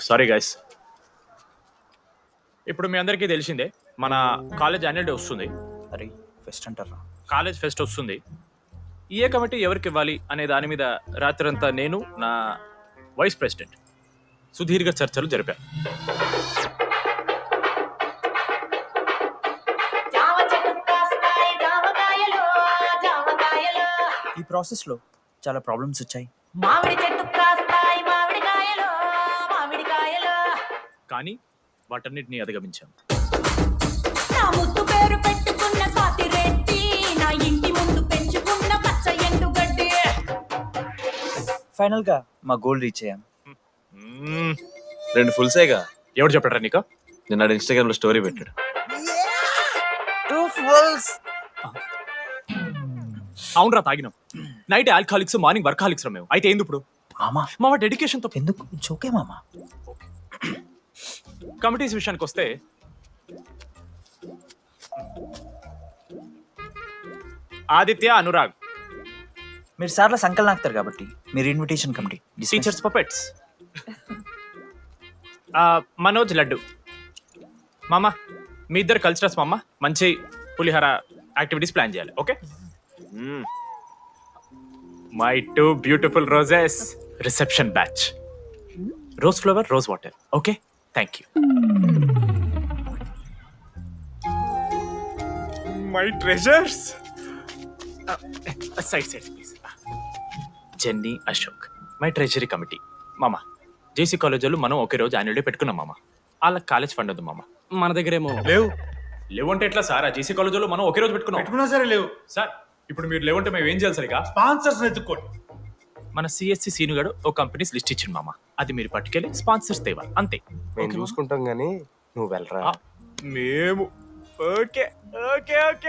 Sorry guys. ఇప్పుడు మీ అందరికీ తెలిసిందే మన కాలేజ్ యాన్యువల్ డే వస్తుంది. అరే ఫెస్ట్ అంటారా? కాలేజ్ ఫెస్ట్ వస్తుంది. ఏ కమిటీ ఎవరికి ఇవ్వాలి అనే దాని మీద రాత్రంతా నేను నా వైస్ ప్రెసిడెంట్ సుదీర్ఘ చర్చలు జరిపాను. ఈ ప్రాసెస్లో చాలా ప్రాబ్లమ్స్ వచ్చాయి. మామిడి చెట్టు కాస్తాయి మామిడికాయలు మామిడికాయలు. కానీ వాటన్నిటిని అధిగమించాం. నా ముద్దు పేరు పెట్టుకున్న స్వాతిరెడ్డి, నా ఇంటి ముందు పెంచుకున్న పచ్చ ఎండుగడ్డి. ఫైనల్గా మా గోల్ రీచ్ అయ్యాం. 2 ఫుల్సేగా. ఎవరు చెప్పారా నీకు? నిన్న ఇన్స్టాగ్రామ్ లో స్టోరీ పెట్టాడు. 2 ఫుల్స్. అవునరా, తాగినాం. నైట్ ఆల్కహాలిక్స్, మార్నింగ్ వర్కాలిక్స్ రా మేము. అయితే ఏంది ఇప్పుడు? మామా మా డెడికేషన్ తో ఎందుకు జోకే మామా? కమిటీస్ విషయానికి వస్తే ఆదిత్య, అనురాగ్ మీరు సార్ల సంకల్ నాకుతారు కాబట్టి మీరు invitation committee. Teachers puppets. Manoj, laddu. మామ మీ ఇద్దరు కల్చరల్స్ మామ. మంచి పులిహార యాక్టివిటీస్ ప్లాన్ చేయాలి. Okay? My 2 beautiful roses reception batch. Rose flower, rose water. Okay, thank you. My treasures. Side please. Jenny, Ashok my treasury committee. మామ జేసీ కాలేజ్ వాళ్ళు మనం ఒకే రోజు యాన్యువల్ డే పెట్టుకున్నాం మామ. వాళ్ళకి కాలేజ్ ఫండ్ ఉంది మామ. మన దగ్గర ఏమో లేవు అంటే ఎట్లా సార్? ఆ జేసీ కాలేజ్ వాళ్ళు మనం ఒకే రోజు పెట్టుకున్నా సరే లేవు సార్. ఇప్పుడు మీరు లేవంటే మేము ఏం చేయాలి సరిగా? స్పాన్సర్స్ ఎత్తుకోండి. మన సిఎస్సి సీనుగాడు ఓ కంపెనీస్ లిస్ట్ ఇచ్చింది మామ. అది మీరు పట్టుకెళ్ళి స్పాన్సర్స్ తేవాలి అంతే. మేము చూసుకుంటాం గానీ నువ్వు వెళ్ళరా. మేము ఓకే ఓకే ఓకే